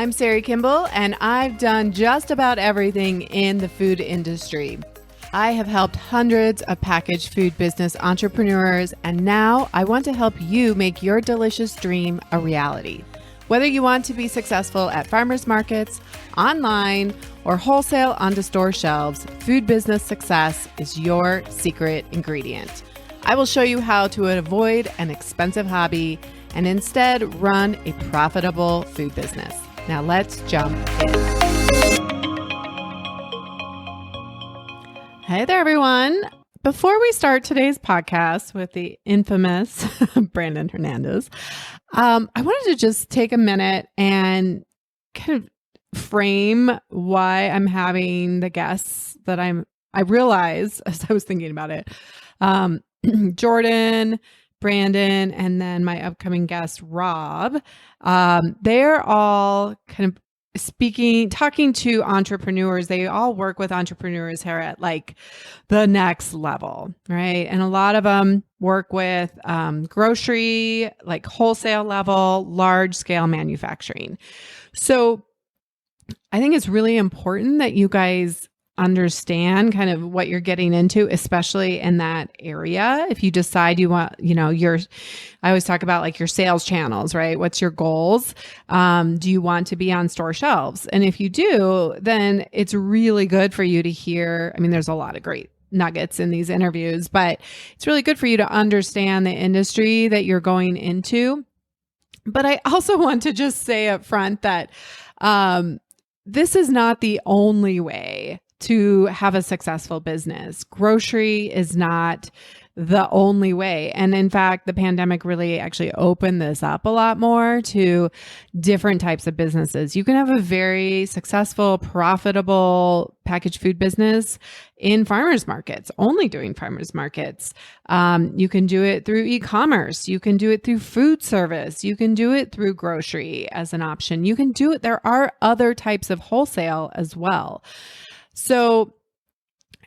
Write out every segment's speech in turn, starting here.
I'm Sari Kimball, and I've done just about everything in the food industry. I have helped hundreds of packaged food business entrepreneurs, and now I want to help you make your delicious dream a reality. Whether you want to be successful at farmers markets, online, or wholesale onto store shelves, food business success is your secret ingredient. I will show you how to avoid an expensive hobby and instead run a profitable food business. Now let's jump in. Hey there, everyone. Before we start today's podcast with the infamous Brandon Hernandez, I wanted to just take a minute and kind of frame why I'm having the guests that I realized as I was thinking about it. Jordan, Brandon, and then my upcoming guest, Rob, they're all kind of talking to entrepreneurs. They all work with entrepreneurs here at like the next level, right? And a lot of them work with grocery, like wholesale level, large scale manufacturing. So I think it's really important that you guys understand kind of what you're getting into, especially in that area. If you decide you want, I always talk about like your sales channels, right? What's your goals? Do you want to be on store shelves? And if you do, then it's really good for you to hear. I mean, there's a lot of great nuggets in these interviews, but it's really good for you to understand the industry that you're going into. But I also want to just say up front that this is not the only way to have a successful business. Grocery is not the only way. And in fact, the pandemic really actually opened this up a lot more to different types of businesses. You can have a very successful, profitable packaged food business in farmers markets, only doing farmers markets. You can do it through e-commerce. You can do it through food service. You can do it through grocery as an option. You can do it. There are other types of wholesale as well. So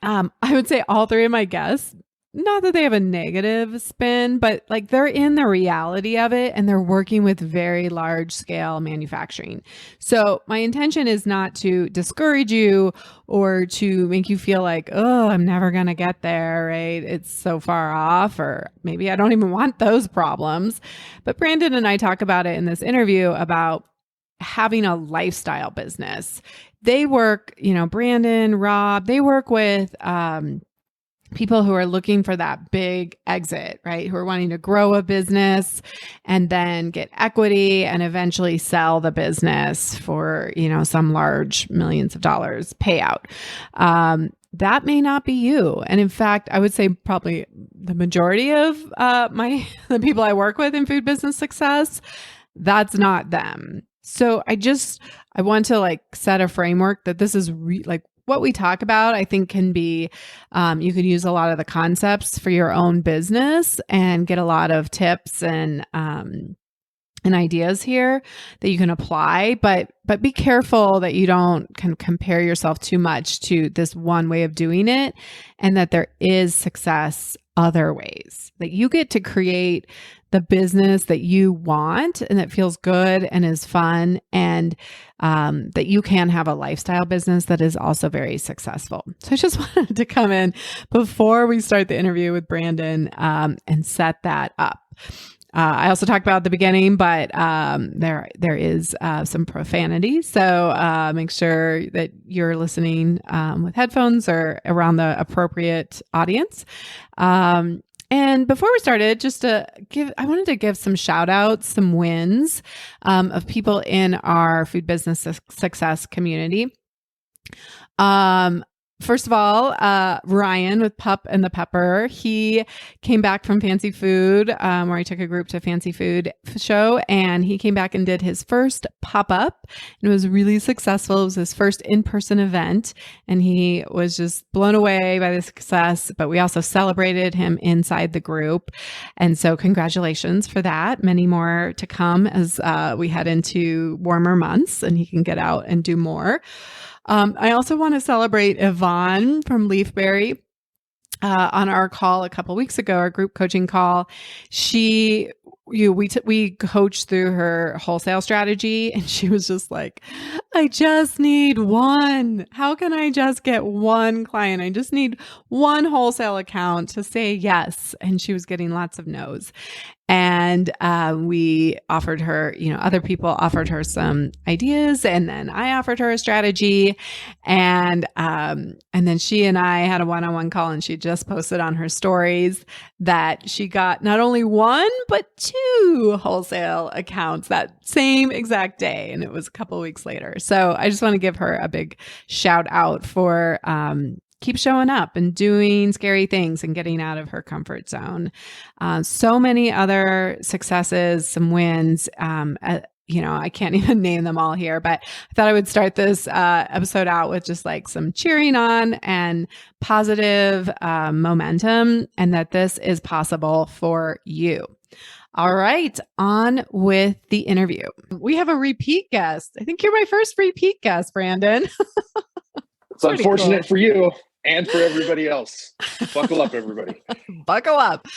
I would say all three of my guests, not that they have a negative spin, but like they're in the reality of it and they're working with very large scale manufacturing. So my intention is not to discourage you or to make you feel like, oh, I'm never going to get there, right? It's so far off, or maybe I don't even want those problems. But Brandon and I talk about it in this interview about having a lifestyle business. They work, Brandon, Rob, they work with people who are looking for that big exit, right? Who are wanting to grow a business and then get equity and eventually sell the business for, some large millions of dollars payout. That may not be you. And in fact, I would say probably the majority of the people I work with in food business success, that's not them. So I want to set a framework that this is what we talk about. I think can be, you can use a lot of the concepts for your own business and get a lot of tips and ideas here that you can apply, but be careful that you don't kind of compare yourself too much to this one way of doing it, and that there is success other ways, that you get to create the business that you want and that feels good and is fun, and that you can have a lifestyle business that is also very successful. So I just wanted to come in before we start the interview with Brandon and set that up. I also talked about at the beginning, but there is some profanity. So make sure that you're listening with headphones or around the appropriate audience. And before we started, I wanted to give some shout outs, some wins of people in our food business success community. First of all, Ryan with Pup and the Pepper, he came back from Fancy Food, where he took a group to Fancy Food show, and he came back and did his first pop-up, and it was really successful. It was his first in-person event, and he was just blown away by the success, but we also celebrated him inside the group. And so congratulations for that. Many more to come as we head into warmer months and he can get out and do more. I also want to celebrate Yvonne from Leafberry. On our call a couple weeks ago, our group coaching call, she we coached through her wholesale strategy, and she was just like, I just need one. How can I just get one client? I just need one wholesale account to say yes. And she was getting lots of no's. And we offered her, other people offered her some ideas, and then I offered her a strategy, and then she and I had a one-on-one call, and she just posted on her stories that she got not only one but two wholesale accounts that same exact day, and it was a couple of weeks later. So I just want to give her a big shout out for keep showing up and doing scary things and getting out of her comfort zone. So many other successes, some wins. I can't even name them all here, but I thought I would start this episode out with just like some cheering on and positive momentum, and that this is possible for you. All right, on with the interview. We have a repeat guest. I think you're my first repeat guest, Brandon. It's unfortunate for you and for everybody else. Buckle up, everybody. Buckle up.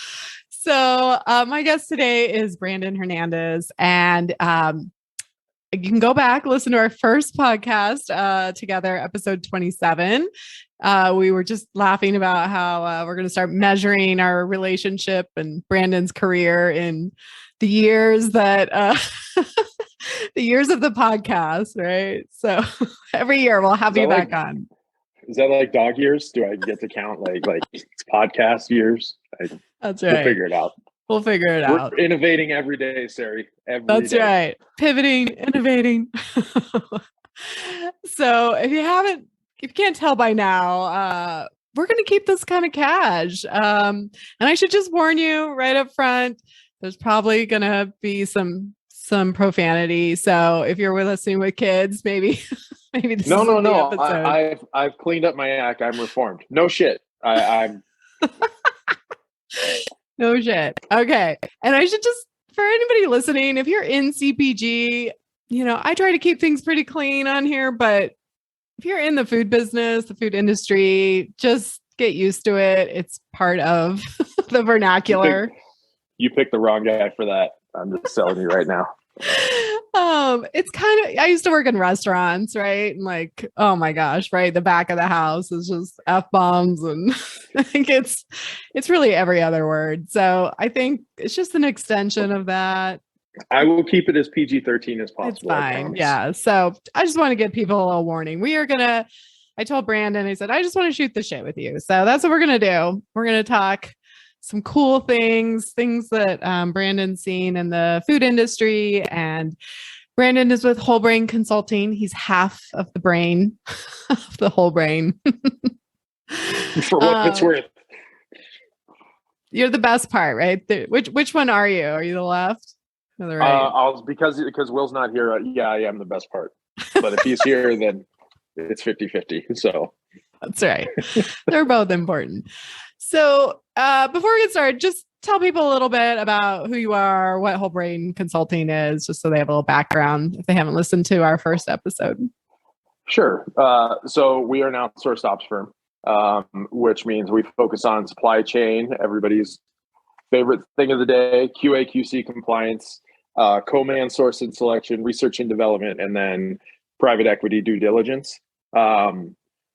So my guest today is Brandon Hernandez, and you can go back, listen to our first podcast together, episode 27. We were just laughing about how we're going to start measuring our relationship and Brandon's career in the years that the years of the podcast, right? So every year we'll have you back on. Is that like dog years? Do I get to count like podcast years? That's right. We'll figure it out. We'll figure it out. We're innovating every day, Sari. That's right. Pivoting, innovating. So if you can't tell by now, we're going to keep this kind of cash. And I should just warn you right up front, there's probably going to be some profanity. So if you're listening with kids, maybe this no. the episode. I've cleaned up my act. I'm reformed. No shit. I'm no shit. Okay. And I should just, for anybody listening, if you're in CPG, I try to keep things pretty clean on here, but if you're in the food business, the food industry, just get used to it. It's part of the vernacular. You picked the wrong guy for that. I'm just telling you right now. It's kind of, I used to work in restaurants, right? And like, oh my gosh, right? The back of the house is just F-bombs, and I think it's really every other word. So I think it's just an extension of that. I will keep it as PG-13 as possible. It's fine. Yeah. So I just want to give people a little warning. I told Brandon, I said, I just want to shoot the shit with you. So that's what we're going to do. We're going to talk some cool things that Brandon's seen in the food industry. And Brandon is with Whole Brain Consulting. He's half of the brain, of the whole brain. For what it's worth. You're the best part, right? Which one are you? Are you the left or the right? Because Will's not here. Yeah, I am the best part. But if he's here, then it's 50-50. So that's right. They're both important. So before we get started, just tell people a little bit about who you are, what Whole Brain Consulting is, just so they have a little background if they haven't listened to our first episode. Sure. So we are an outsourced ops firm, which means we focus on supply chain, everybody's favorite thing of the day, QA, QC compliance, co-man source and selection, research and development, and then private equity due diligence.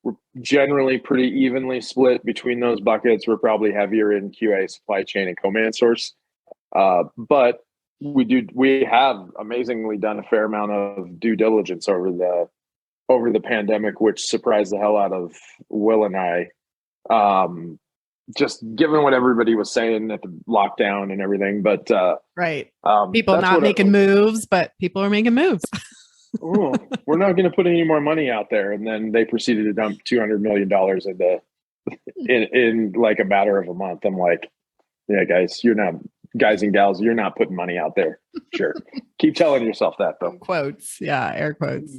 We're generally pretty evenly split between those buckets. We're probably heavier in QA, supply chain, and co-man source. But we have amazingly done a fair amount of due diligence over the pandemic, which surprised the hell out of Will and I. Just given what everybody was saying at the lockdown and everything, but right, people not making moves, but people are making moves. Oh, we're not going to put any more money out there. And then they proceeded to dump $200 million in like a matter of a month. I'm like, yeah, guys and gals, you're not putting money out there. Sure. Keep telling yourself that though. Quotes. Yeah. Air quotes.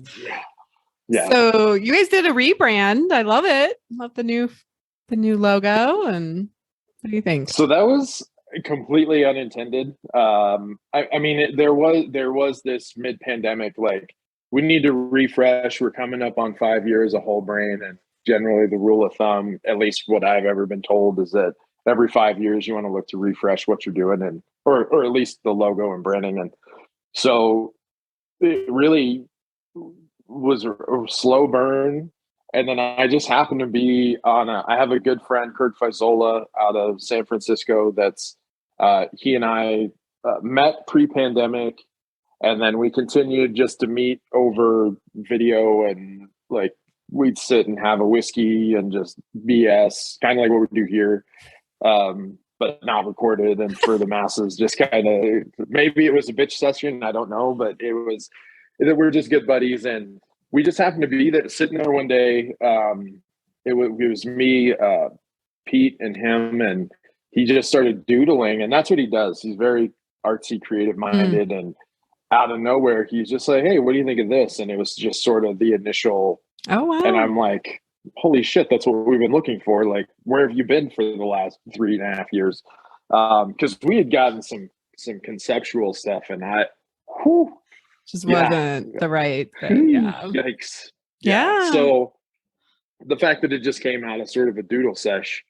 Yeah. So you guys did a rebrand. I love it. Love the new logo. And what do you think? So that was completely unintended. I mean, there was this mid-pandemic, like, we need to refresh. We're coming up on 5 years of Whole Brain, and generally the rule of thumb, at least what I've ever been told, is that every 5 years you want to look to refresh what you're doing. And or at least the logo and branding. And so it really was a slow burn. And then I just happened to be I have a good friend, Kurt Faisola, out of San Francisco. He and I met pre-pandemic, and then we continued just to meet over video, and like we'd sit and have a whiskey and just BS, kind of like what we do here, but not recorded and for the masses. Just kind of, maybe it was a bitch session, I don't know, but we're just good buddies, and we just happened to be there, sitting there one day. It was me, Pete, and him, and he just started doodling, and that's what he does. He's very artsy, creative minded, and out of nowhere, he's just like, "Hey, what do you think of this?" And it was just sort of the initial. Oh, wow. And I'm like, "Holy shit, that's what we've been looking for! Like, where have you been for the last 3.5 years?" Because we had gotten some conceptual stuff, and just wasn't the right thing. Yeah. Yikes. Yeah. So the fact that it just came out of sort of a doodle sesh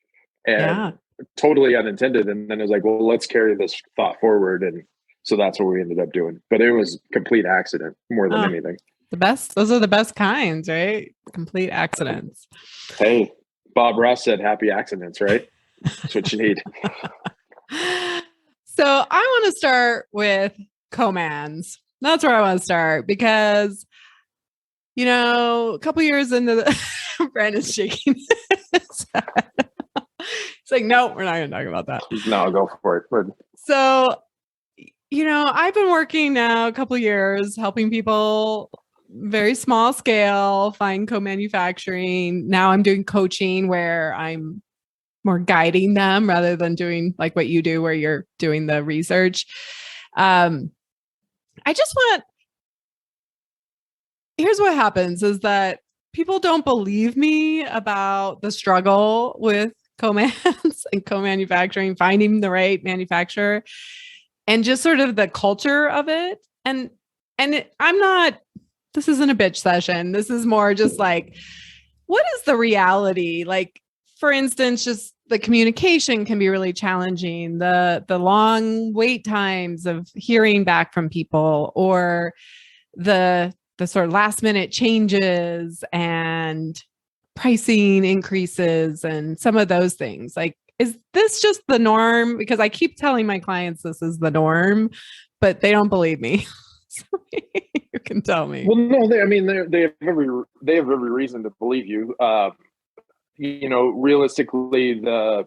and totally unintended. And then it was like, well, let's carry this thought forward. And so that's what we ended up doing. But it was complete accident more than anything. Those are the best kinds, right? Complete accidents. Hey, Bob Ross said happy accidents, right? That's what you need. So I want to start with co-mans. That's where I want to start because, a couple years into the Brandon's shaking his head. It's like, no, we're not going to talk about that. No, I'll go for it. But... So, I've been working now a couple years helping people very small scale find co-manufacturing. Now I'm doing coaching where I'm more guiding them rather than doing like what you do where you're doing the research. Here's what happens is that people don't believe me about the struggle with co-mans and co-manufacturing, finding the right manufacturer and just sort of the culture of it. This isn't a bitch session. This is more just like, what is the reality? Like, for instance, just the communication can be really challenging. The long wait times of hearing back from people, or the sort of last minute changes and pricing increases and some of those things. Like, is this just the norm? Because I keep telling my clients this is the norm, but they don't believe me. So you can tell me. Well, no, they have every reason to believe you. Realistically, the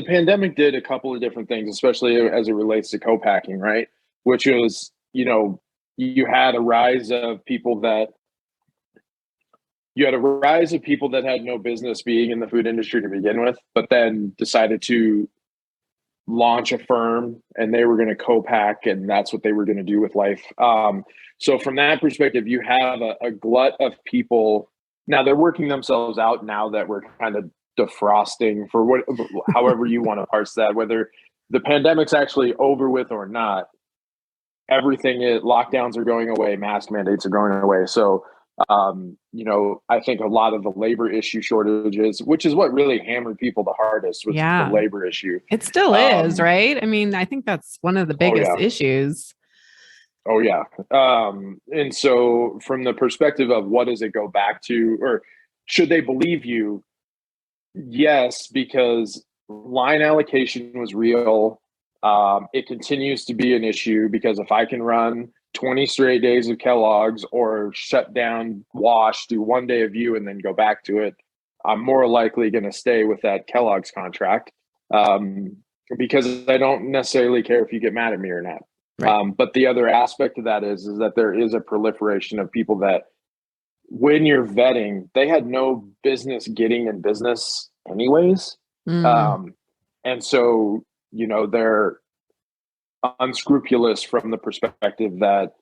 pandemic did a couple of different things, especially as it relates to co-packing, right? Which was, you had a rise of people that had no business being in the food industry to begin with, but then decided to launch a firm and they were going to co-pack, and that's what they were going to do with life. So from that perspective, you have a glut of people. Now they're working themselves out now that we're kind of defrosting for however you want to parse that, whether the pandemic's actually over with or not. Lockdowns are going away, mask mandates are going away. So, I think a lot of the labor issue shortages, which is what really hammered people the hardest, was the labor issue. It still is, right? I mean, I think that's one of the biggest issues. Oh, yeah. And so from the perspective of what does it go back to, or should they believe you? Yes, because line allocation was real. It continues to be an issue because if I can run 20 straight days of Kellogg's or shut down Wash, do one day of you and then go back to it, I'm more likely going to stay with that Kellogg's contract because I don't necessarily care if you get mad at me or not. Right. But the other aspect of that is that there is a proliferation of people that when you're vetting, they had no business getting in business anyways. And so, they're unscrupulous from the perspective that,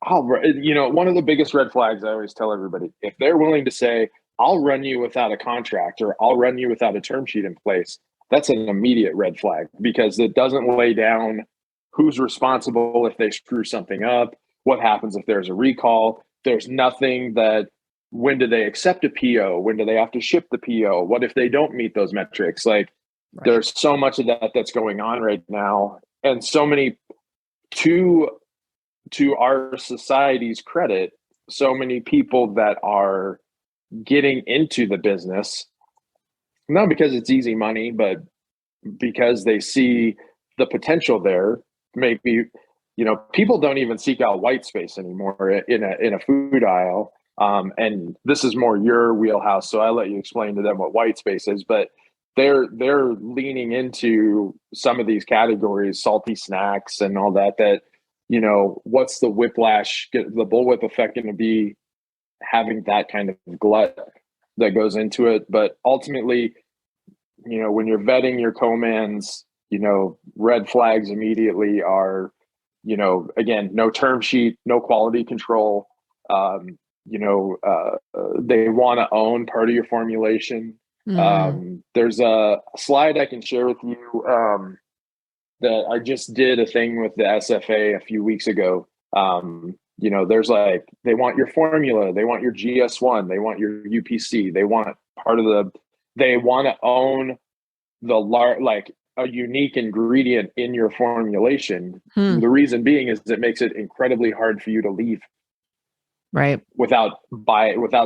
one of the biggest red flags I always tell everybody, if they're willing to say, I'll run you without a contract or I'll run you without a term sheet in place, that's an immediate red flag because it doesn't lay down who's responsible if they screw something up, what happens if there's a recall. There's nothing that, when do they accept a PO? When do they have to ship the PO? What if they don't meet those metrics? Like, there's so much of that that's going on right now. and so many, to our society's credit, so many people that are getting into the business, not because it's easy money, but because they see the potential there. Maybe, people don't even seek out white space anymore in a food aisle. And this is more your wheelhouse, so I'll let you explain to them what white space is. But they're leaning into some of these categories, salty snacks and all that. That, what's the whiplash, the bullwhip effect going to be having that kind of glut that goes into it? But ultimately, when you're vetting your co-mans, red flags immediately are, again, no term sheet, no quality control. They want to own part of your formulation. There's a slide I can share with you that I just did a thing with the SFA a few weeks ago. There's like, they want your formula, they want your GS1, they want your UPC, they want they want to own like a unique ingredient in your formulation. The reason being is it makes it incredibly hard for you to leave, right, without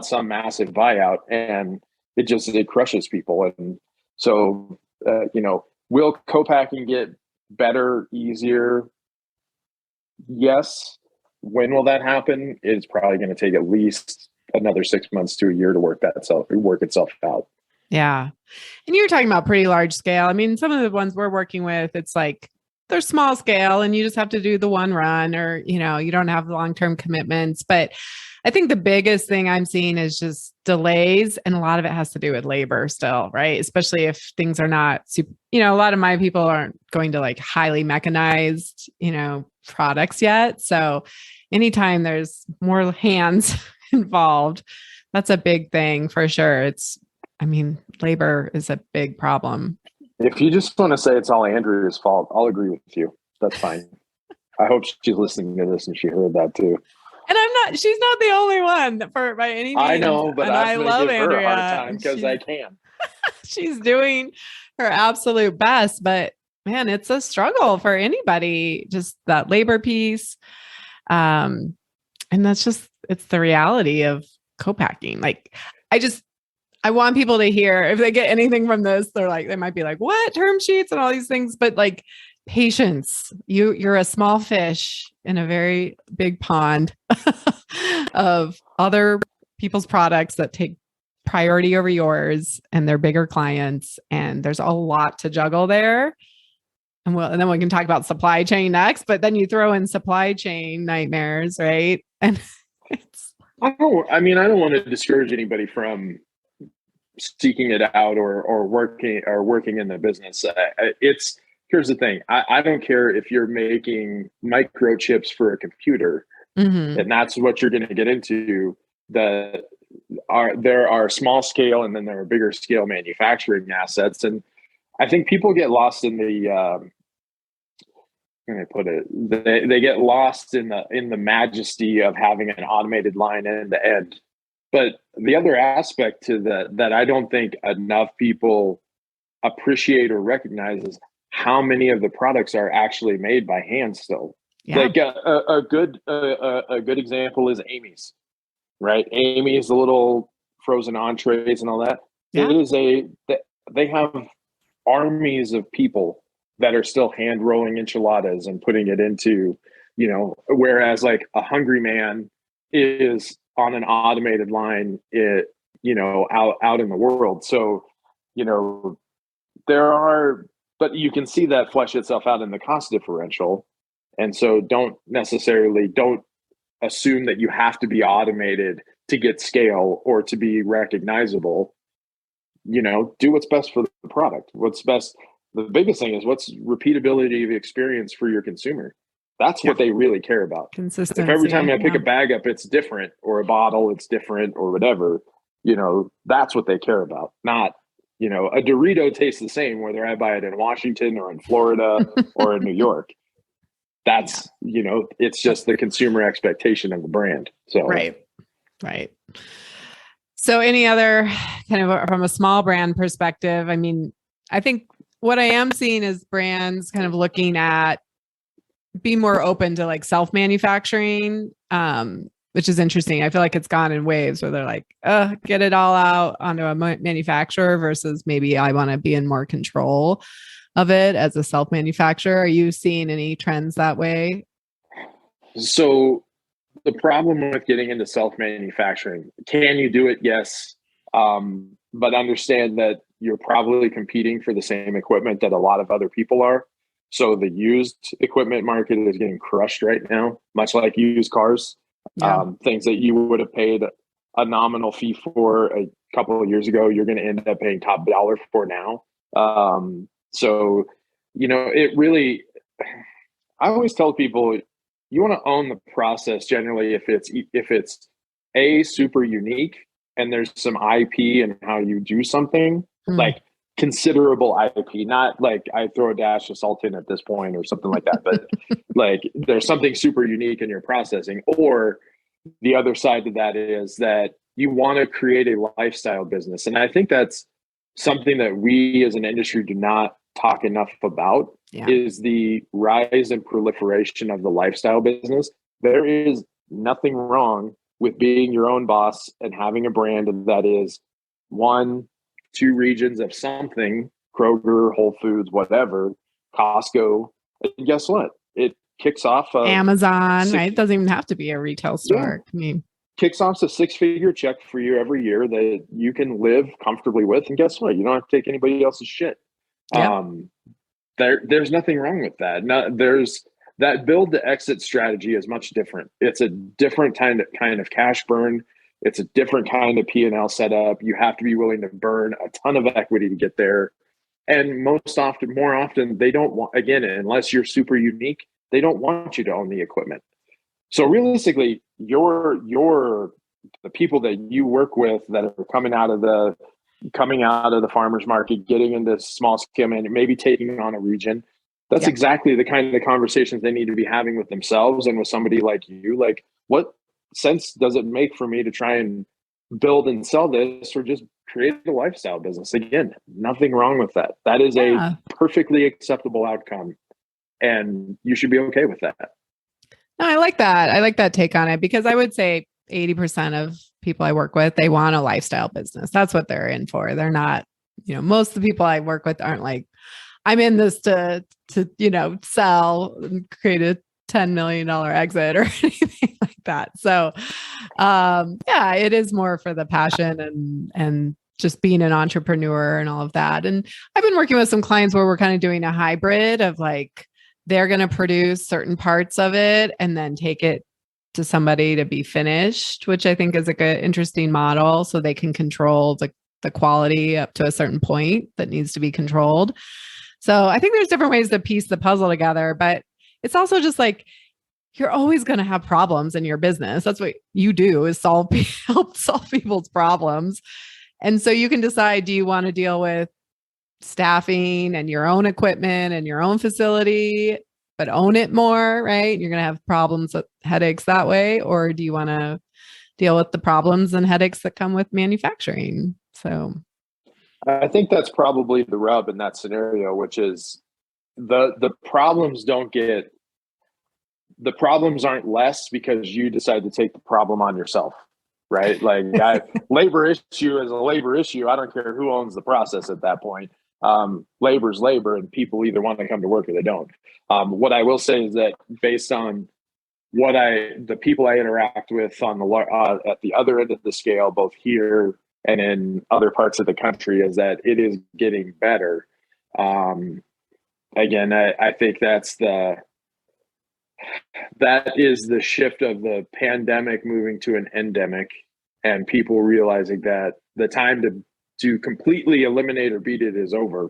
some massive buyout, and it crushes people. And so, will co-packing get better, easier? Yes. When will that happen? It's probably going to take at least another 6 months to a year to work itself out. Yeah. And you're talking about pretty large scale. I mean, some of the ones we're working with, it's like they're small scale and you just have to do the one run, or, you don't have long-term commitments. But I think the biggest thing I'm seeing is just delays. And a lot of it has to do with labor still, right? Especially if things are not super, a lot of my people aren't going to like highly mechanized, products yet. So anytime there's more hands involved, that's a big thing for sure. Labor is a big problem. If you just want to say it's all Andrea's fault, I'll agree with you. That's fine. I hope she's listening to this and she heard that too. And she's not the only one by any means. I know, but I love give Andrea. her a hard time because I can. She's doing her absolute best, but man, it's a struggle for anybody, just that labor piece. And it's the reality of co-packing. Like, I want people to hear, if they get anything from this, they might be like, what, term sheets and all these things, but like, patience. You're a small fish in a very big pond of other people's products that take priority over yours, and they're bigger clients, and there's a lot to juggle there. And then we can talk about supply chain next, but then you throw in supply chain nightmares, right? And I don't want to discourage anybody from seeking it out or working in the business. Here's the thing. I don't care if you're making microchips for a computer, and that's what you're going to get into. There are small scale, and then there are bigger scale manufacturing assets. And I think people get lost in the, they get lost in the majesty of having an automated line end to end. But the other aspect to that I don't think enough people appreciate or recognize is how many of the products are actually made by hand still. Yeah. Like a good example is Amy's, right? Amy's, the little frozen entrees and all that. Yeah. They have armies of people that are still hand rolling enchiladas and putting it into, whereas like a Hungry Man is on an automated line, out in the world. So, but you can see that flesh itself out in the cost differential. And so don't assume that you have to be automated to get scale or to be recognizable. Do what's best for the product. What's best. The biggest thing is what's repeatability of experience for your consumer. That's what they really care about. Consistency. If every time I pick a bag up, it's different, or a bottle, it's different, or whatever, that's what they care about. Not, a Dorito tastes the same whether I buy it in Washington or in Florida or in New York. That's, it's just the consumer expectation of the brand. So Right. So any other kind of from a small brand perspective, I think what I am seeing is brands kind of looking at be more open to like self-manufacturing, which is interesting. I feel like it's gone in waves where they're like, get it all out onto a manufacturer versus maybe I want to be in more control of it as a self-manufacturer. Are you seeing any trends that way? So the problem with getting into self-manufacturing, can you do it? Yes. But understand that you're probably competing for the same equipment that a lot of other people are. So the used equipment market is getting crushed right now, much like used cars. Yeah. Things that you would have paid a nominal fee for a couple of years ago, you're going to end up paying top dollar for now. So, it really, I always tell people, you want to own the process generally if it's a super unique and there's some IP in how you do something, Mm. like considerable IP, not like I throw a dash of salt in at this point or something like that, but like there's something super unique in your processing. Or the other side to that is that you want to create a lifestyle business. And I think that's something that we as an industry do not talk enough about, Yeah. is the rise and proliferation of the lifestyle business. There is nothing wrong with being your own boss and having a brand that is one, two regions of something, Kroger, Whole Foods, whatever, Costco. And guess what? It kicks off a Amazon, right? six, It doesn't even have to be a retail yeah, store. I mean, kicks off a six-figure check for you every year that you can live comfortably with. And guess what? You don't have to take anybody else's shit. yep. Um, there's nothing wrong with that. No, there's that build to exit strategy is much different. It's a different kind of cash burn. It's a different kind of P&L setup. You have to be willing to burn a ton of equity to get there. And more often, they don't want, again, unless you're super unique, they don't want you to own the equipment. So realistically, the people that you work with that are coming out of the farmers market, getting into small scale and maybe taking on a region. That's Yep. exactly the kind of conversations they need to be having with themselves and with somebody like you. Like, what sense does it make for me to try and build and sell this, or just create a lifestyle business? Again, nothing wrong with that. That is a Yeah. perfectly acceptable outcome, and you should be okay with that. No, I like that. I like that take on it because I would say 80% of people I work with, they want a lifestyle business. That's what they're in for. They're not, most of the people I work with aren't like, I'm in this to sell and create a $10 million exit or anything like that. So, yeah, it is more for the passion and just being an entrepreneur and all of that. And I've been working with some clients where we're kind of doing a hybrid of like, they're going to produce certain parts of it and then take it to somebody to be finished, which I think is like an interesting model. So they can control the quality up to a certain point that needs to be controlled. So I think there's different ways to piece the puzzle together, but it's also just like, you're always going to have problems in your business. That's what you do, is help solve people's problems. And so you can decide, do you want to deal with staffing and your own equipment and your own facility, but own it more, right? You're going to have problems with headaches that way. Or do you want to deal with the problems and headaches that come with manufacturing? So I think that's probably the rub in that scenario, which is the problems aren't less because you decide to take the problem on yourself, right? Like, labor issue is a labor issue. I don't care who owns the process at that point. Labor's labor, and people either want to come to work or they don't. What I will say is that based on the people I interact with on at the other end of the scale, both here and in other parts of the country, is that it is getting better. Again, I think that is the shift of the pandemic moving to an endemic, and people realizing that the time to completely eliminate or beat it is over.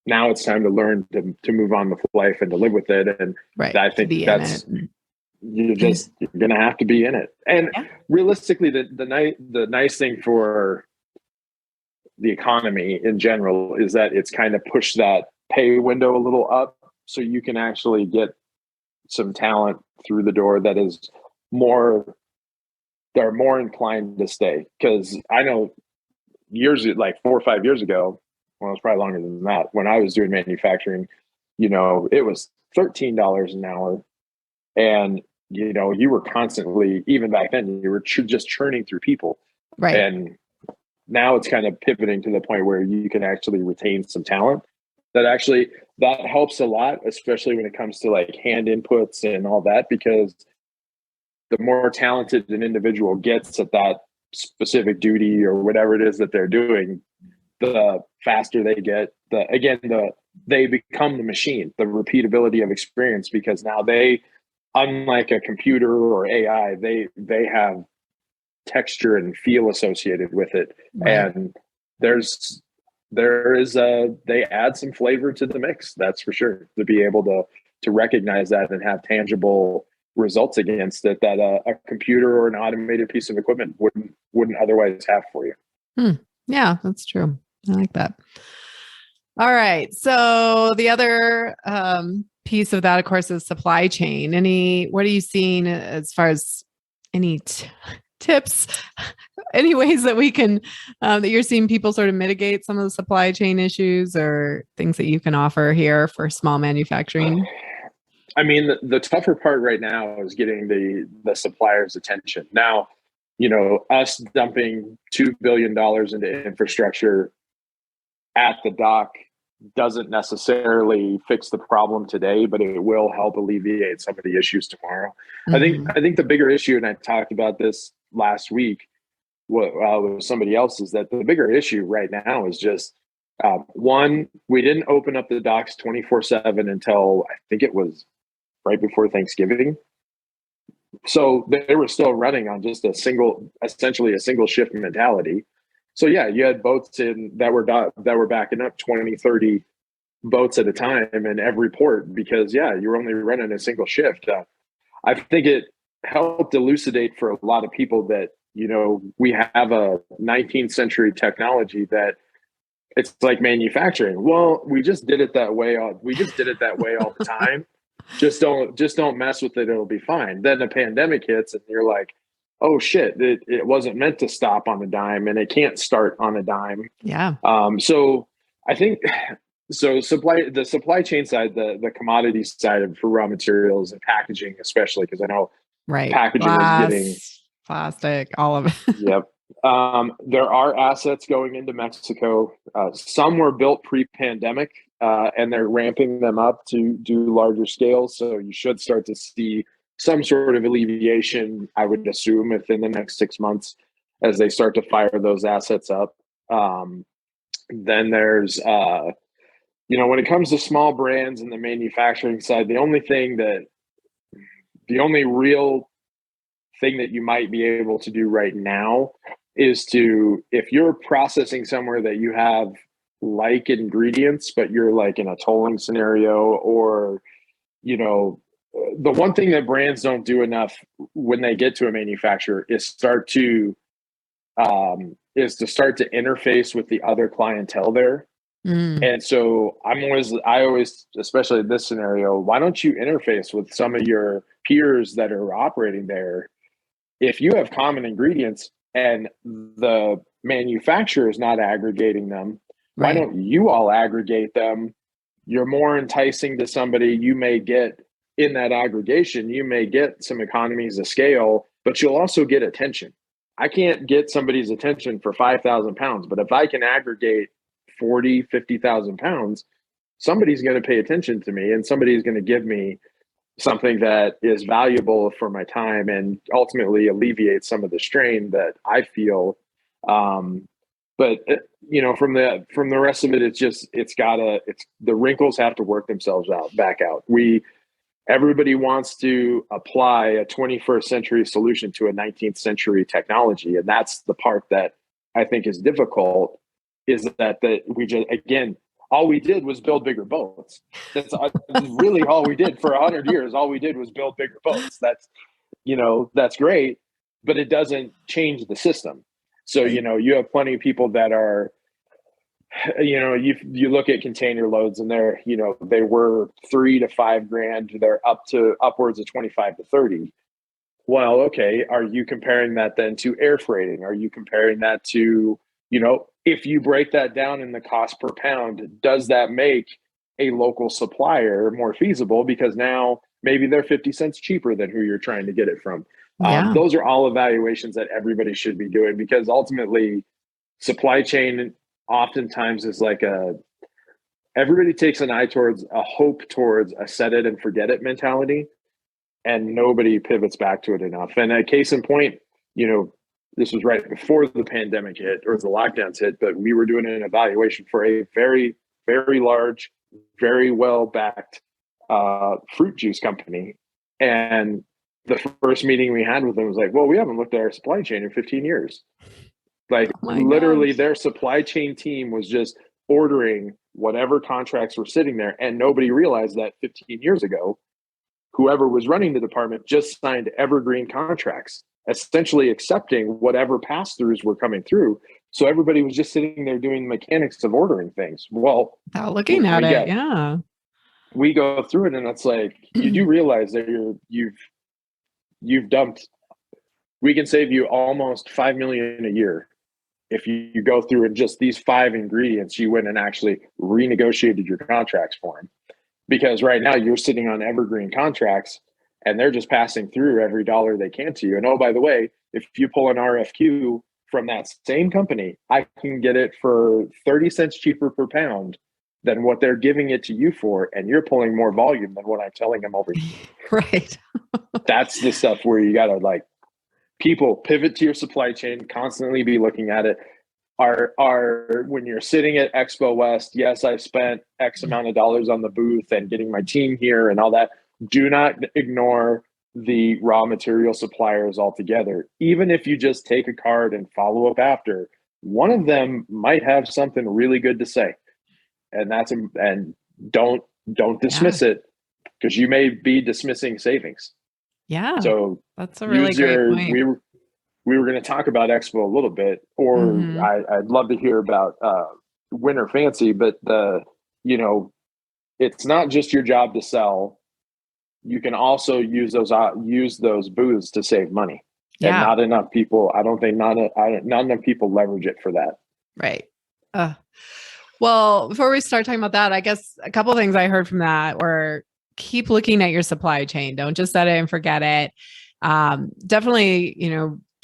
Now it's time to learn to move on with life and to live with it. And right, I think that's, you're going to have to be in it. And yeah. realistically, the nice thing for the economy in general is that it's kind of pushed that pay window a little up, so you can actually get some talent through the door that are more inclined to stay. Because I know like 4 or 5 years ago, well, it was probably longer than that, when I was doing manufacturing, it was $13 an hour. And, you were constantly, even back then, you were just churning through people. Right. And now it's kind of pivoting to the point where you can actually retain some talent that helps a lot, especially when it comes to like hand inputs and all that, because the more talented an individual gets at that specific duty or whatever it is that they're doing, the faster they get. They become the machine, the repeatability of experience, because now unlike a computer or AI, they have texture and feel associated with it, Right. and they add some flavor to the mix. That's for sure. To be able to recognize that and have tangible results against it that a computer or an automated piece of equipment wouldn't otherwise have for you. Yeah, that's true. I like that. All right. So the other piece of that, of course, is supply chain. What are you seeing as far as any tips, any ways that we can, that you're seeing people sort of mitigate some of the supply chain issues, or things that you can offer here for small manufacturing? I mean, the tougher part right now is getting the suppliers' attention. Now, us dumping $2 billion into infrastructure at the dock doesn't necessarily fix the problem today, but it will help alleviate some of the issues tomorrow. Mm-hmm. I think the bigger issue, and I talked about this last week with somebody else, is that the bigger issue right now is just one, we didn't open up the docks 24/7 until I think it was right before Thanksgiving. So they were still running on just essentially a single shift mentality. So yeah, you had boats that were backing up 20, 30 boats at a time in every port, because you're only running a single shift. I think it helped elucidate for a lot of people that, we have a 19th century technology that it's like manufacturing. Well, we just did it that way. We just did it that way all the time. Just don't mess with it. It'll be fine. Then the pandemic hits and you're like, oh shit, it wasn't meant to stop on a dime, and it can't start on a dime. Yeah. So I think the supply chain side, the commodity side for raw materials and packaging, especially, because I know Right. packaging is getting, Plastic, all of it. yep. There are assets going into Mexico. Some were built pre-pandemic, and they're ramping them up to do larger scale. So you should start to see some sort of alleviation, I would assume, within the next 6 months as they start to fire those assets up. Then there's, when it comes to small brands and the manufacturing side, the only real thing that you might be able to do right now is if you're processing somewhere that you have like ingredients, but you're like in a tolling scenario, or, the one thing that brands don't do enough when they get to a manufacturer is to start to interface with the other clientele there. And so I always, especially in this scenario, why don't you interface with some of your peers that are operating there? If you have common ingredients and the manufacturer is not aggregating them, why Right. don't you all aggregate them? You're more enticing to somebody. You may get in that aggregation, you may get some economies of scale, but you'll also get attention. I can't get somebody's attention for 5,000 pounds, but if I can aggregate 40, 50,000 pounds, somebody's going to pay attention to me, and somebody's going to give me something that is valuable for my time and ultimately alleviate some of the strain that I feel. But from the rest of it, it's the wrinkles have to work themselves back out. Everybody wants to apply a 21st century solution to a 19th century technology. And that's the part that I think is difficult, is that we just, again, all we did was build bigger boats. That's really all we did for 100 years. All we did was build bigger boats. That's great, but it doesn't change the system. So, you have plenty of people that are, you look at container loads and they were $3 to $5 grand. They're up to upwards of 25 to 30. Well, okay. Are you comparing that then to air freighting? Are you comparing that to, if you break that down in the cost per pound, does that make a local supplier more feasible because now maybe they're 50 cents cheaper than who you're trying to get it from. Yeah. Those are all evaluations that everybody should be doing because ultimately supply chain oftentimes is like everybody takes an eye towards a hope towards a set it and forget it mentality, and nobody pivots back to it enough. And a case in point, this was right before the pandemic hit or the lockdowns hit, but we were doing an evaluation for a very, very large, very well backed fruit juice company. And the first meeting we had with them was like, well, we haven't looked at our supply chain in 15 years. Like literally gosh. their supply chain team was just ordering whatever contracts were sitting there. And nobody realized that 15 years ago, whoever was running the department just signed evergreen contracts, essentially accepting whatever pass-throughs were coming through. So everybody was just sitting there doing the mechanics of ordering things. Well, Without looking at it. Yeah. we go through it and it's like, you do realize that you've dumped, we can save you almost 5 million a year if you go through and just these 5 ingredients, you went and actually renegotiated your contracts for them. Because right now you're sitting on evergreen contracts and they're just passing through every dollar they can to you. And oh, by the way, if you pull an RFQ from that same company, I can get it for 30 cents cheaper per pound than what they're giving it to you for. And you're pulling more volume than what I'm telling them over here. Right. That's the stuff where you got to people pivot to your supply chain, constantly be looking at it. Are when you're sitting at Expo West, yes, I spent X amount of dollars on the booth and getting my team here and all that. Do not ignore the raw material suppliers altogether. Even if you just take a card and follow up after, one of them might have something really good to say. And don't dismiss it because you may be dismissing savings. Yeah. So that's a really great point. We were going to talk about Expo a little bit, or I'd love to hear about Winter Fancy, but it's not just your job to sell. You can also use those booths to save money. Yeah. And not enough people, I don't think not enough people leverage it for that. Right. Well, before we start talking about that, I guess a couple of things I heard from that were keep looking at your supply chain. Don't just set it and forget it. Definitely,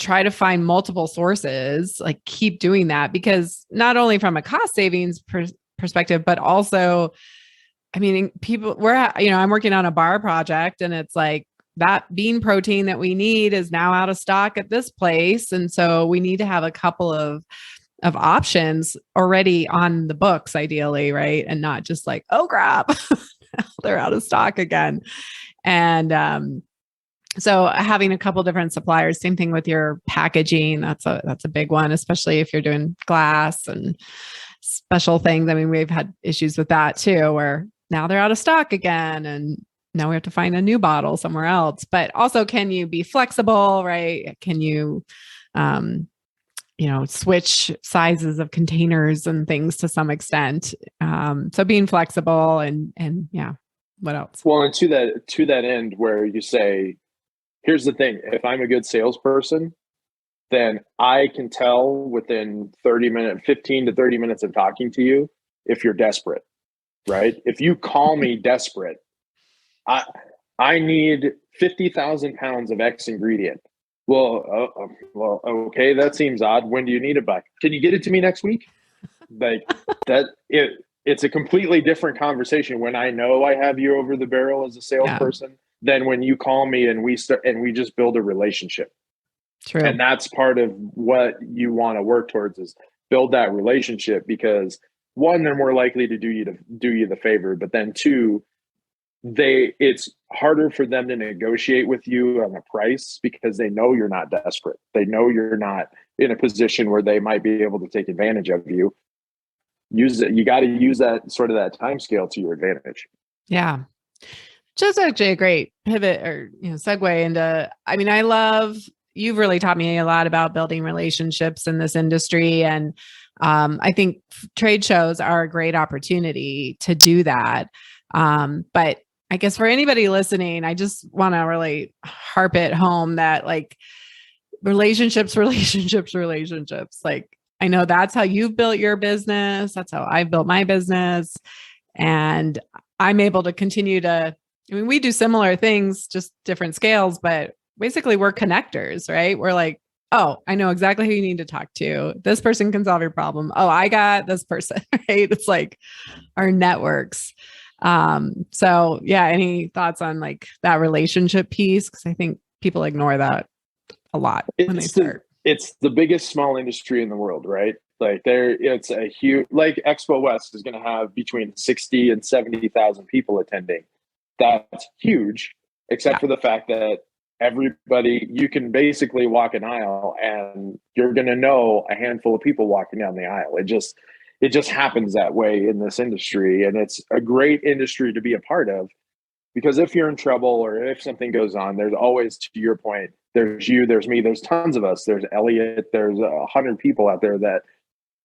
try to find multiple sources, like keep doing that because not only from a cost savings perspective, but also, I mean, I'm working on a bar project and it's like that bean protein that we need is now out of stock at this place. And so we need to have a couple of options already on the books, ideally, right? And not just like, oh crap, they're out of stock again. And so having a couple different suppliers, same thing with your packaging. That's a big one, especially if you're doing glass and special things. I mean, we've had issues with that too, where now they're out of stock again. And now we have to find a new bottle somewhere else. But also, can you be flexible, right? Can you, switch sizes of containers and things to some extent. So being flexible and yeah, what else? Well, and to that end where you say, here's the thing, if I'm a good salesperson, then I can tell within 15 to 30 minutes of talking to you, if you're desperate, right? If you call me desperate, I need 50,000 pounds of X ingredient. Well, okay, that seems odd. When do you need it by? Can you get it to me next week? Like that, it's a completely different conversation when I know I have you over the barrel as a salesperson than when you call me and we just build a relationship. True. And that's part of what you want to work towards is build that relationship because one, they're more likely to do you the favor, but then two, it's harder for them to negotiate with you on the price because they know you're not desperate. They know you're not in a position where they might be able to take advantage of you. You got to use that sort of that time scale to your advantage. Yeah. Just actually a great pivot or segue into, I mean, you've really taught me a lot about building relationships in this industry. And I think trade shows are a great opportunity to do that. But I guess for anybody listening, I just want to really harp it home that like relationships. Like, I know that's how you've built your business. That's how I've built my business. And I'm able to continue to, I mean, we do similar things, just different scales, but basically we're connectors, right? We're like, oh, I know exactly who you need to talk to. This person can solve your problem. Oh, I got this person, right? It's like our networks. So yeah, any thoughts on like that relationship piece? Because I think people ignore that a lot when they start. It's the biggest small industry in the world, right? Like it's a huge, like Expo West is going to have between 60 and 70,000 people attending. That's huge, except Yeah. for the fact that everybody, you can basically walk an aisle and you're going to know a handful of people walking down the aisle. It just happens that way in this industry. And it's a great industry to be a part of, because if you're in trouble or if something goes on, there's always, to your point, there's you, there's me, there's tons of us, there's Elliot, there's 100 people out there that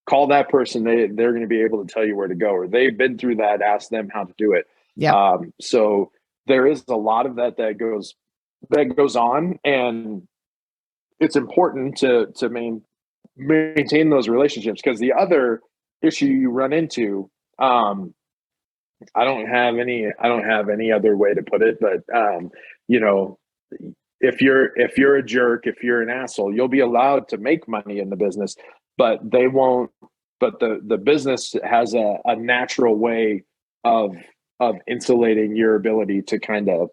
call that person. They're going to be able to tell you where to go, or they've been through that, ask them how to do it. Yeah. So there is a lot of that goes on, and it's important to maintain those relationships, because the other issue you run into, I don't have any other way to put it, but you know, if you're a jerk, if you're an asshole, you'll be allowed to make money in the business, but they won't. But the business has a natural way of insulating your ability to kind of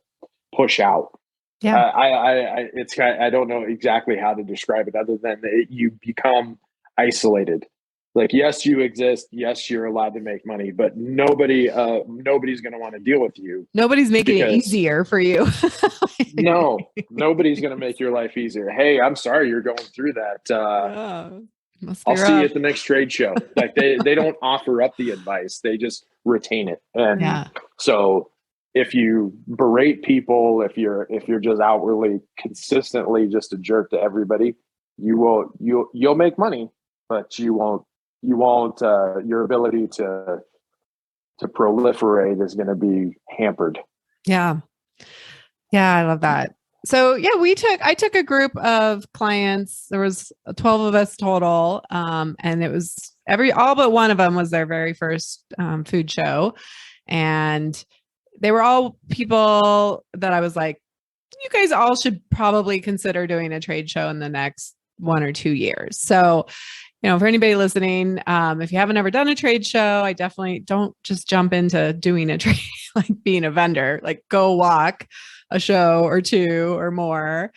push out. Yeah. I don't know exactly how to describe it other than you become isolated. Like, yes, you exist. Yes, you're allowed to make money, but nobody's going to want to deal with you. Nobody's making it because easier for you. no, nobody's going to make your life easier. Hey, I'm sorry you're going through that. I'll see you at the next trade show. Like they don't offer up the advice. They just retain it. And Yeah. so if you berate people, if you're just outwardly consistently just a jerk to everybody, you'll make money, but you won't your ability to proliferate is going to be hampered. Yeah. Yeah, I love that. So yeah, I took a group of clients. There was 12 of us total. And it was all but one of them was their very first food show. And they were all people that I was like, you guys all should probably consider doing a trade show in the next 1 or 2 years. So, for anybody listening, if you haven't ever done a trade show, I definitely don't just jump into doing a trade, like being a vendor, like go walk a show or 2 or more.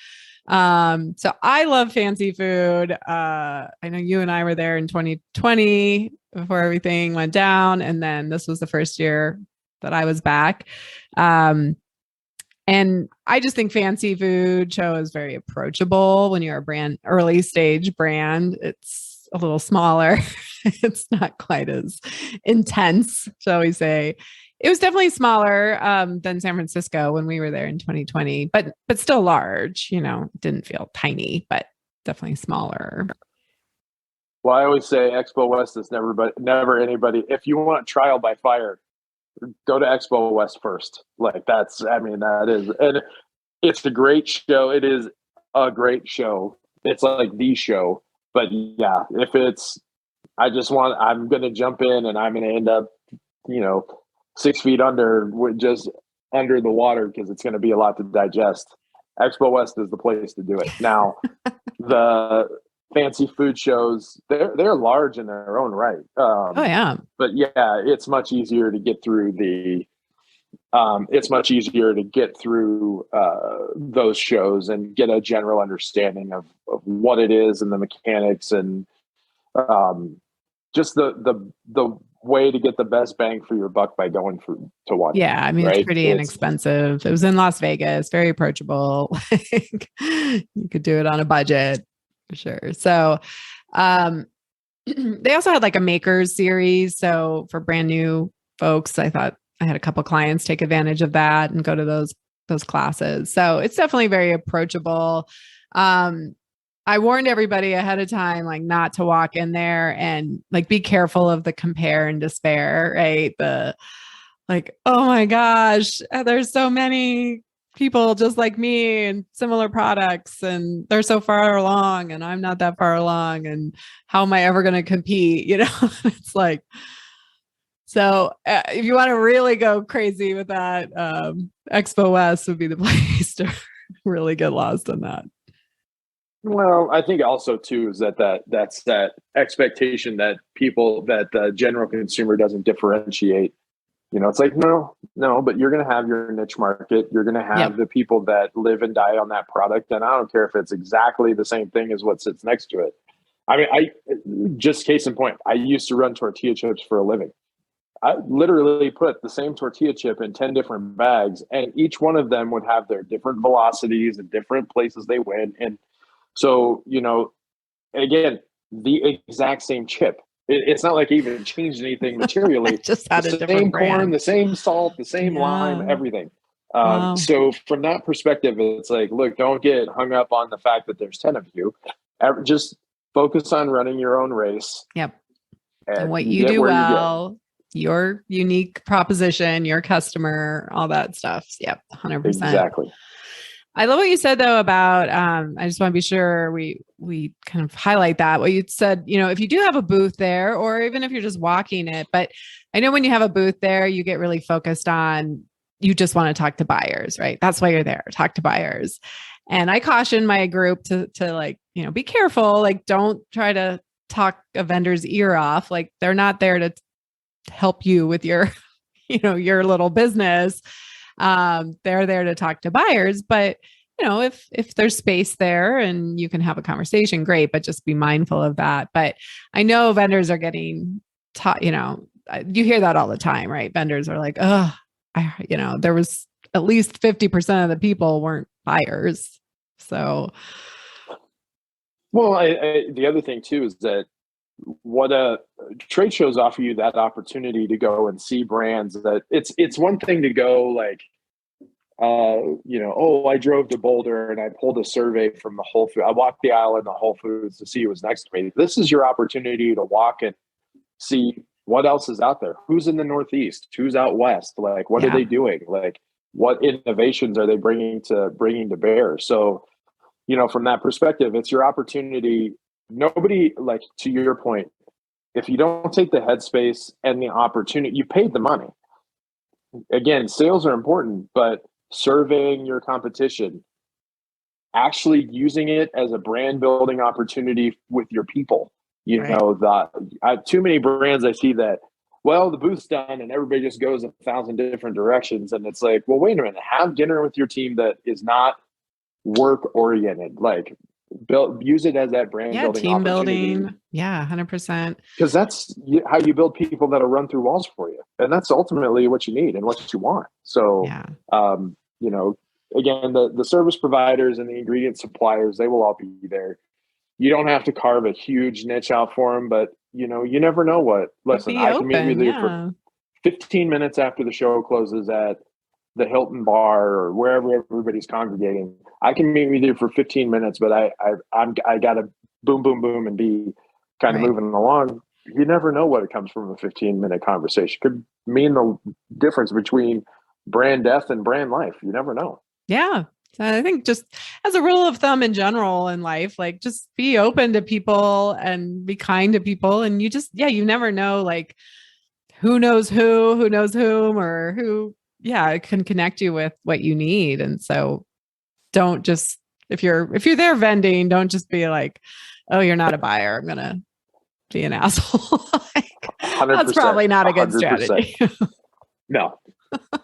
So I love fancy food. I know you and I were there in 2020 before everything went down. And then this was the first year that I was back. And I just think fancy food show is very approachable when you're a early stage brand. It's a little smaller. It's not quite as intense, shall we say. It was definitely smaller than San Francisco when we were there in 2020, but still large. Didn't feel tiny, but definitely smaller. Well, I always say Expo West is never anybody. If you want trial by fire, go to Expo West first. Like that is, and it's a great show. It is a great show. It's like the show. But yeah, I'm going to jump in and I'm going to end up, 6 feet under, just under the water, because it's going to be a lot to digest. Expo West is the place to do it. Now, the fancy food shows, they're large in their own right. Oh yeah. But yeah, it's much easier to get through those shows and get a general understanding of what it is and the mechanics, and just the way to get the best bang for your buck by going to one. Yeah, I mean, right? It's pretty inexpensive. It was in Las Vegas, very approachable. You could do it on a budget for sure. So they also had like a makers series. So for brand new folks, I thought I had a couple clients take advantage of that and go to those classes. So it's definitely very approachable. I warned everybody ahead of time, like not to walk in there and like be careful of the compare and despair, right? Like, oh my gosh, there's so many people just like me and similar products, and they're so far along and I'm not that far along. And how am I ever going to compete? It's So if you want to really go crazy with that, Expo West would be the place to really get lost in that. Well, I think also too is that's that expectation that people that the general consumer doesn't differentiate. You know, it's like no, but you're going to have your niche market. You're going to have Yep. the people that live and die on that product, and I don't care if it's exactly the same thing as what sits next to it. I mean, I just case in point, I used to run tortilla chips for a living. I literally put the same tortilla chip in 10 different bags, and each one of them would have their different velocities and different places they went. And so, you know, again, the exact same chip. It's not like it even changed anything materially. Just The had a different same corn, brand. the same salt, the same lime, Yeah. everything. Wow. So from that perspective, it's like, look, don't get hung up on the fact that there's 10 of you. Just focus on running your own race Yep. And and what you you get do where you get. well, your unique proposition, your customer, all that stuff. Yep. 100%. Exactly. I love what you said though about I just want to be sure we kind of highlight that what you said, you know, if you do have a booth there or even if you're just walking it, but I know when you have a booth there, you get really focused on you just want to talk to buyers, right? That's why you're there, talk to buyers. And I caution my group to like, you know, be careful, like don't try to talk a vendor's ear off. Like they're not there to help you with your, you know, your little business. They're there to talk to buyers, but you know, if there's space there and you can have a conversation, great, but just be mindful of that. But I know vendors are getting taught, you know, you hear that all the time, right? Vendors are like, oh, you know, there was at least 50% of the people weren't buyers. So, Well, the other thing too is that what trade shows offer you that opportunity to go and see brands that it's one thing to go like you know, oh, I drove to Boulder and I pulled a survey from the Whole Foods. I walked the aisle in the Whole Foods to see who was next to me. This is your opportunity to walk and see what else is out there. Who's in the Northeast? Who's out west? Like, what are yeah, they doing? Like, what innovations are they bringing to bear? So, you know, from that perspective, it's your opportunity. Nobody, like to your point, if you don't take the headspace and the opportunity, you paid the money. Again, sales are important, but surveying your competition, actually using it as a brand building opportunity with your people. You right. know, too many brands I see that, well, the booth's done and everybody just goes 1,000 different directions. And it's like, well, wait a minute, have dinner with your team that is not work oriented. Like, use it as that brand Yeah, building team opportunity building. Yeah, 100%. because that's how you build people that'll run through walls for you, and that's ultimately what you need and what you want. So Yeah. you know, again, the service providers and the ingredient suppliers, they will all be there. You don't have to carve a huge niche out for them, but you know, you never know what. But Listen, be I can meet with open. you for Yeah. 15 minutes after the show closes at the Hilton bar or wherever everybody's congregating. I can meet with you for 15 minutes, but I got to boom, boom, boom, and be kind of Right. moving along. You never know what it comes from a 15-minute conversation. Could mean the difference between brand death and brand life. You never know. Yeah. So I think just as a rule of thumb in general in life, like just be open to people and be kind to people. And you just, yeah, you never know like who knows whom, or who, yeah, can connect you with what you need. And so don't just, if you're there vending, don't just be like, oh, you're not a buyer, I'm gonna be an asshole. Like, that's 100%. probably not a good 100%. strategy. No,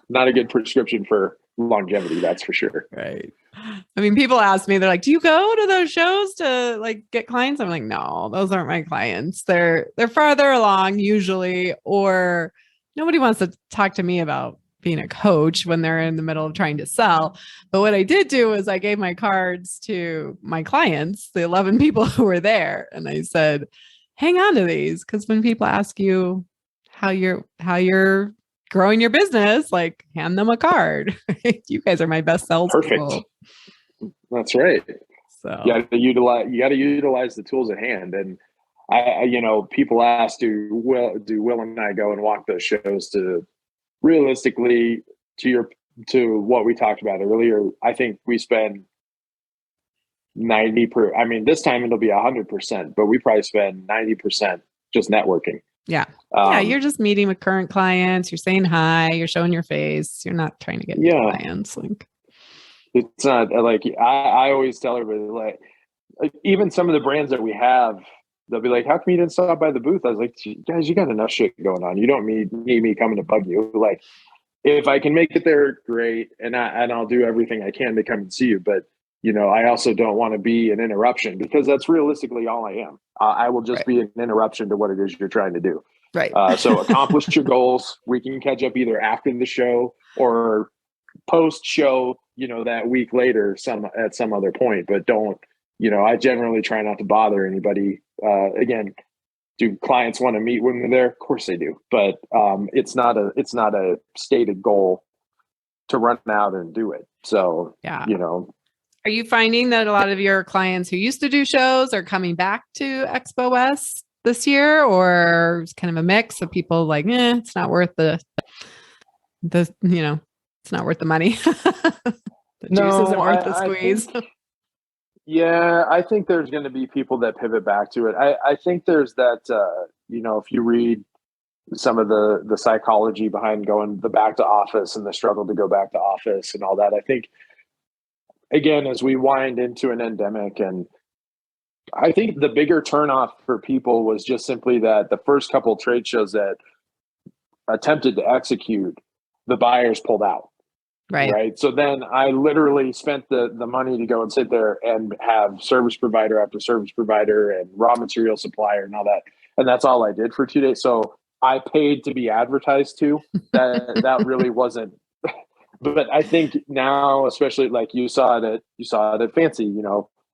not a good prescription for longevity. That's for sure. Right. I mean, people ask me, they're like, do you go to those shows to like get clients? I'm like, no, those aren't my clients. They're farther along usually, or nobody wants to talk to me about being a coach when they're in the middle of trying to sell. But what I did do is I gave my cards to my clients, the 11 people who were there. And I said, hang on to these. Cause when people ask you how you're growing your business, like hand them a card. You guys are my best Perfect. salespeople. That's right. So You got to utilize the tools at hand. And you know, people ask, do Will and I go and walk those shows? To realistically, to what we talked about earlier, I think we spend 90 per. I mean, this time it'll be 100%, but we probably spend 90% just networking. Yeah. Yeah. Um, You're just meeting with current clients. You're saying hi. You're showing your face. You're not trying to get new yeah, clients. Like, it's not like I always tell everybody like even some of the brands that we have, they'll be like, "How come you didn't stop by the booth?" I was like, "Guys, you got enough shit going on. You don't need me coming to bug you. Like, if I can make it there, great, and I'll do everything I can to come and see you. But I also don't want to be an interruption because that's realistically all I am. I will just right. be an interruption to what it is you're trying to do. Right. So accomplish your goals. We can catch up either after the show or post show, that week later, at some other point. But don't, I generally try not to bother anybody. Again, do clients want to meet when they're there? Of course they do, but it's not a stated goal to run out and do it. So Yeah. Are you finding that a lot of your clients who used to do shows are coming back to Expo West this year, or it's kind of a mix of people like, it's not worth it's not worth the money. The juice isn't no, worth the I squeeze. think yeah, I think there's going to be people that pivot back to it. I think there's that if you read some of the psychology behind going the back to office and the struggle to go back to office and all that. I think again, as we wind into an endemic, and I think the bigger turnoff for people was just simply that the first couple of trade shows that attempted to execute, the buyers pulled out. Right. Right. So then I literally spent the money to go and sit there and have service provider after service provider and raw material supplier and all that. And that's all I did for 2 days. So I paid to be advertised to. That really wasn't. But I think now, especially like you saw it at Fancy,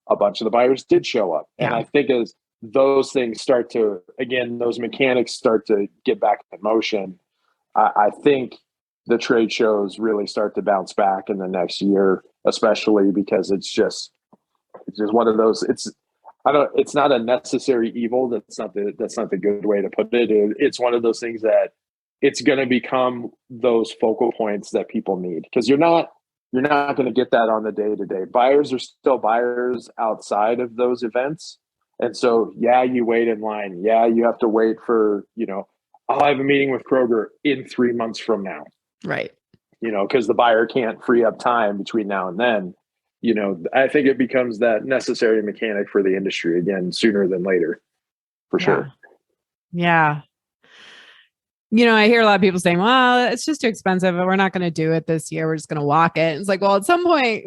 a bunch of the buyers did show up. And Yeah. I think as those things start to, again, those mechanics start to get back in motion, I think the trade shows really start to bounce back in the next year, especially because it's just one of those. It's not a necessary evil. That's not the good way to put it. It's one of those things that it's going to become those focal points that people need because you're not going to get that on the day to day. Buyers are still buyers outside of those events, and so yeah, you wait in line. Yeah, you have to wait for I'll have a meeting with Kroger in 3 months from now, Right. because the buyer can't free up time between now and then. I think it becomes that necessary mechanic for the industry again sooner than later, for Yeah. sure. Yeah. I hear a lot of people saying, well, it's just too expensive. We're not going to do it this year. We're just going to walk it. It's like, well, at some point,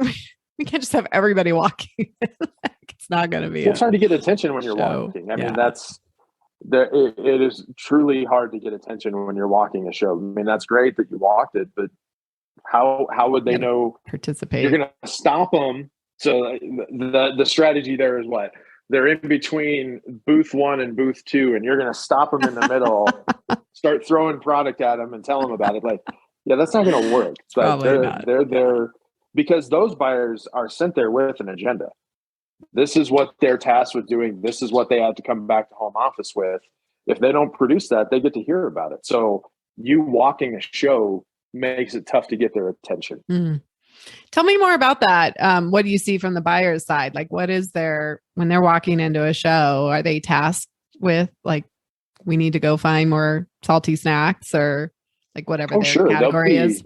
we can't just have everybody walking. It's not going to be It's hard to get attention when you're show. walking. I Yeah. mean, it is truly hard to get attention when you're walking a show. I mean, that's great that you walked it, but how would they know Participate. you're going to stop them? So the strategy there is what? They're in between booth 1 and booth 2, and you're going to stop them in the middle, start throwing product at them and tell them about it. Like, yeah, that's not going to work. But they're there because those buyers are sent there with an agenda. This is what they're tasked with doing. This is what they have to come back to home office with. If they don't produce that, they get to hear about it. So you walking a show makes it tough to get their attention. Mm. Tell me more about that. What do you see from the buyer's side? Like, when they're walking into a show, are they tasked with like, we need to go find more salty snacks or like whatever their category is?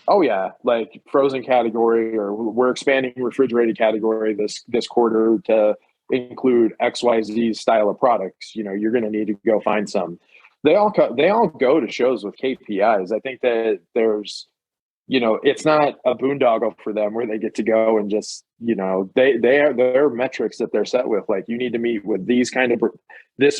Oh yeah, like frozen category, or we're expanding refrigerated category this quarter to include XYZ style of products. You're going to need to go find some. They all go to shows with KPIs. I think that there's it's not a boondoggle for them where they get to go and just there are metrics that they're set with. Like, you need to meet with this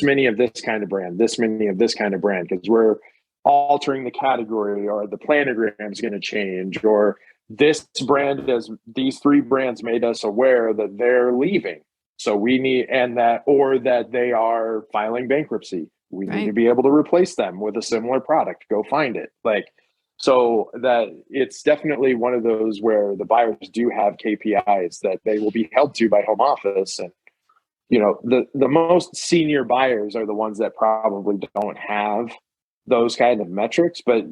many of this kind of brand, this many of this kind of brand, because we're altering the category, or the planogram is going to change, or this brand these 3 brands made us aware that they're leaving. So we need, and that, or that they are filing bankruptcy. We need to be able to replace them with a similar product. Go find it. Like, so that it's definitely one of those where the buyers do have KPIs that they will be held to by home office. And, the most senior buyers are the ones that probably don't have those kind of metrics, but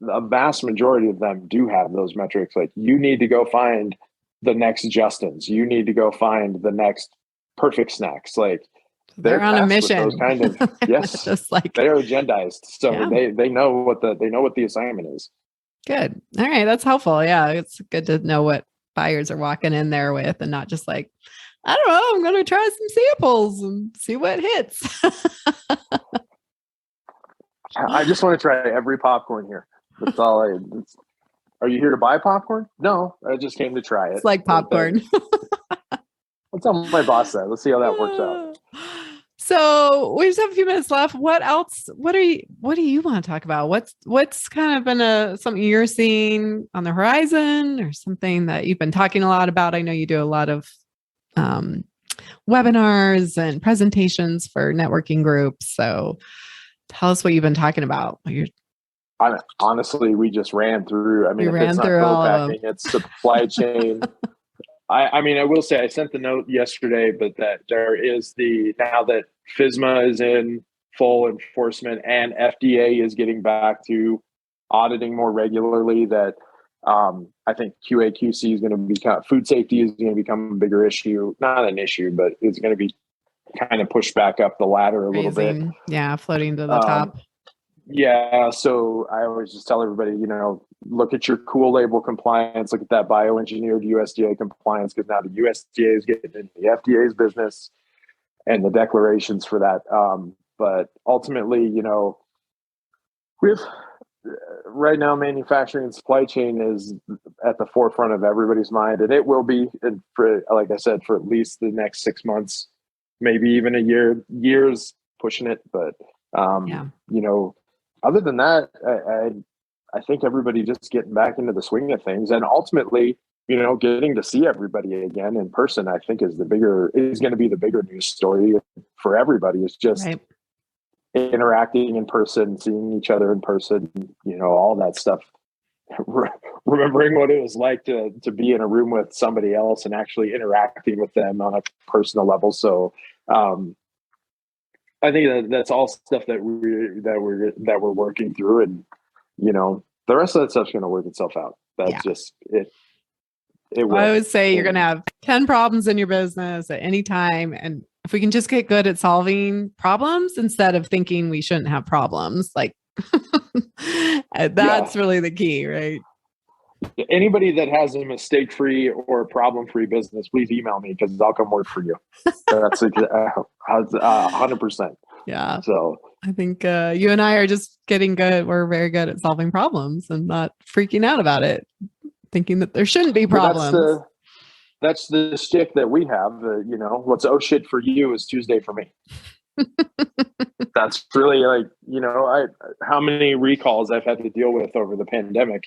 a vast majority of them do have those metrics. Like, you need to go find the next Justin's. You need to go find the next Perfect Snacks. Like, They're they're on a tasked with those mission. kind of, yes, Just like, they are agendized. So yeah, they know what the assignment is. good. All right. That's helpful. Yeah. It's good to know what buyers are walking in there with and not just like, I don't know, I'm going to try some samples and see what hits. I just want to try every popcorn here. That's all are you here to buy popcorn? No, I just came to try It's it. like popcorn. That's how my boss said. Let's see how that works out. So we just have a few minutes left. What else? What do you want to talk about? What's kind of been something you're seeing on the horizon or something that you've been talking a lot about? I know you do a lot of um, webinars and presentations for networking groups. So tell us what you've been talking about. Honestly, we just ran through. I mean, You if it's ran not through all of co-packing, it's supply chain. I mean, I will say I sent the note yesterday, but that there is now that FSMA is in full enforcement and FDA is getting back to auditing more regularly, that I think QA/QC is going to become, food safety is going to become a bigger issue. Not an issue, but it's going to be kind of pushed back up the ladder a little bit. raising, yeah, floating to the top. Yeah, so I always just tell everybody, look at your cool label compliance, look at that bioengineered USDA compliance, because now the USDA is getting into the FDA's business and the declarations for that. But ultimately, with right now, manufacturing and supply chain is at the forefront of everybody's mind, and it will be, for, like I said, for at least the next 6 months, maybe even a years pushing it. But Yeah. other than that, I think everybody just getting back into the swing of things, and ultimately, getting to see everybody again in person, I think is going to be the bigger news story for everybody. Is just Right. interacting in person, seeing each other in person, all that stuff. Remembering what it was like to be in a room with somebody else and actually interacting with them on a personal level. So, I think that's all stuff that we're working through, and the rest of that stuff's going to work itself out. That's just it. It will. I would say you're going to have 10 problems in your business at any time, and if we can just get good at solving problems instead of thinking we shouldn't have problems, like that's really the key, right? Anybody that has a mistake-free or problem-free business, please email me because I'll come work for you. That's 100%. Yeah. So I think you and I are just getting good. We're very good at solving problems and not freaking out about it, thinking that there shouldn't be problems. That's the shtick that we have. What's oh shit for you is Tuesday for me. That's really like, how many recalls I've had to deal with over the pandemic.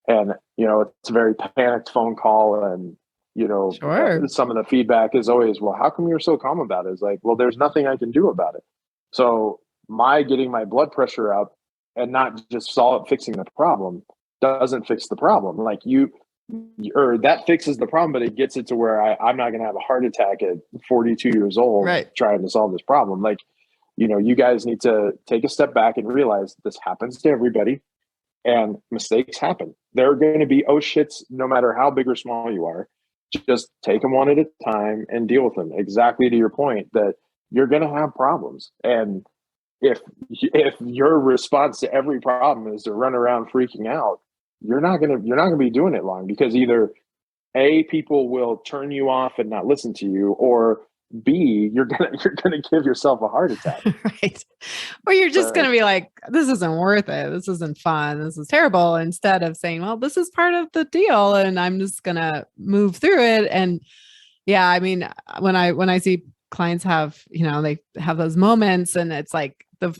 And, it's a very panicked phone call. And, Sure. some of the feedback is always, well, how come you're so calm about it? It's like, well, there's nothing I can do about it. So getting my blood pressure up and not just fixing the problem doesn't fix the problem. Like or that fixes the problem, but it gets it to where I'm not going to have a heart attack at 42 years old, right, trying to solve this problem. Like, you guys need to take a step back and realize this happens to everybody. And mistakes happen. There are going to be oh shits, no matter how big or small you are. Just take them one at a time and deal with them. Exactly to your point, that you're going to have problems. And if your response to every problem is to run around freaking out, you're not going to be doing it long, because either A, people will turn you off and not listen to you, or B, you're gonna give yourself a heart attack. right. Or you're just going to be like, this isn't worth it. This isn't fun. This is terrible. Instead of saying, well, this is part of the deal and I'm just going to move through it. And yeah, I mean, when I see clients have, they have those moments, and it's like the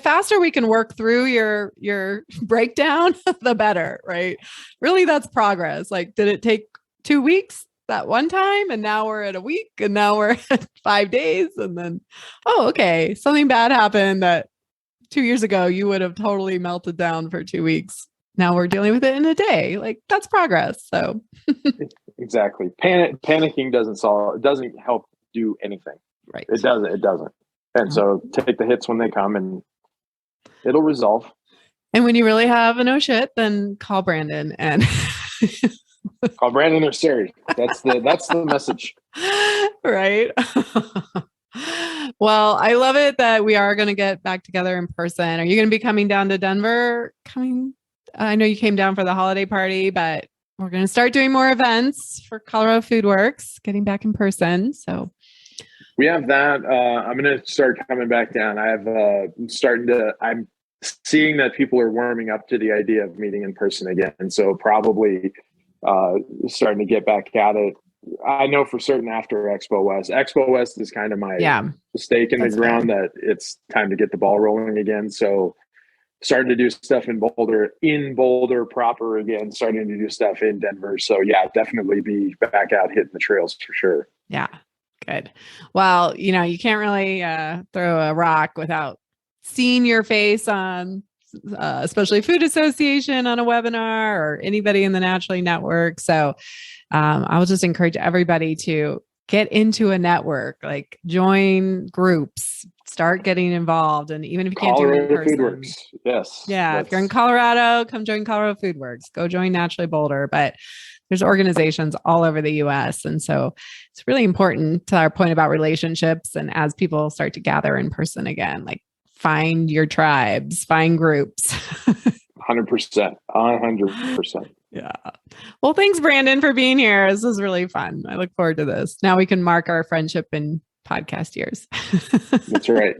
faster we can work through your breakdown, the better, right? Really, that's progress. Like, did it take 2 weeks that one time, and now we're at a week, and now we're at 5 days, and then, oh, okay, something bad happened that 2 years ago you would have totally melted down for 2 weeks. Now we're dealing with it in a day. Like, that's progress. So exactly. Panicking doesn't help do anything. Right. It doesn't. And so take the hits when they come, and it'll resolve. And when you really have an oh shit, then call Brandon and call Brandon or Siri. That's the message. Right. Well, I love it that we are going to get back together in person. Are you going to be coming down to Denver? I know you came down for the holiday party, but we're going to start doing more events for Colorado Food Works, getting back in person. So we have that. I'm going to start coming back down. I'm seeing that people are warming up to the idea of meeting in person again. So probably starting to get back at it. I know for certain after Expo West. Expo West is kind of my stake in the ground that it's time to get the ball rolling again. So starting to do stuff in Boulder proper again, starting to do stuff in Denver. So yeah, definitely be back out hitting the trails for sure. Yeah, good. Well, you can't really throw a rock without seeing your face on especially Food Association on a webinar or anybody in the Naturally Network. So I will just encourage everybody to get into a network, like join groups, start getting involved. And even if you can't do it in person, Food Works. Yes. Yeah. If you're in Colorado, come join Colorado Food Works, go join Naturally Boulder. But there's organizations all over the US. And so it's really important to our point about relationships. And as people start to gather in person again, like find your tribes, find groups. 100%. 100%. Yeah. Well, thanks, Brandon, for being here. This was really fun. I look forward to this. Now we can mark our friendship in podcast years. That's right.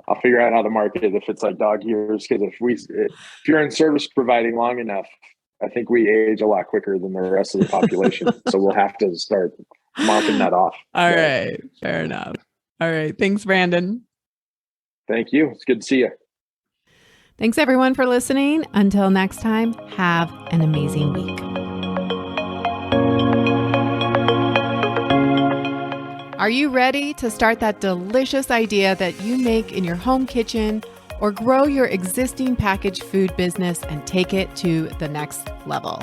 I'll figure out how to mark it if it's like dog years. Because if you're in service providing long enough, I think we age a lot quicker than the rest of the population. So we'll have to start marking that off. All right. Fair enough. All right. Thanks, Brandon. Thank you. It's good to see you. Thanks, everyone, for listening. Until next time, have an amazing week. Are you ready to start that delicious idea that you make in your home kitchen or grow your existing packaged food business and take it to the next level?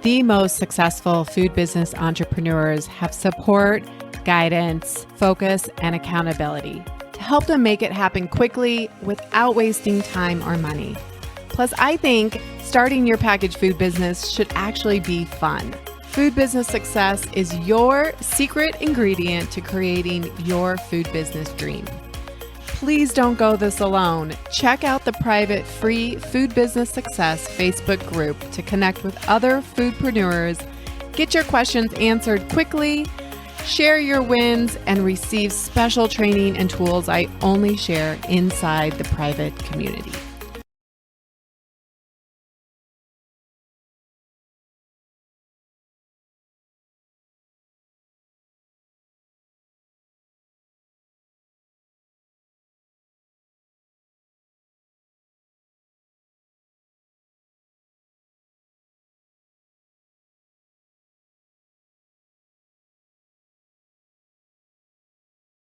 The most successful food business entrepreneurs have support, guidance, focus, and accountability to help them make it happen quickly without wasting time or money. Plus, I think starting your packaged food business should actually be fun. Food business success is your secret ingredient to creating your food business dream. Please don't go this alone. Check out the private free Food Business Success Facebook group to connect with other foodpreneurs, get your questions answered quickly, share your wins, and receive special training and tools I only share inside the private community.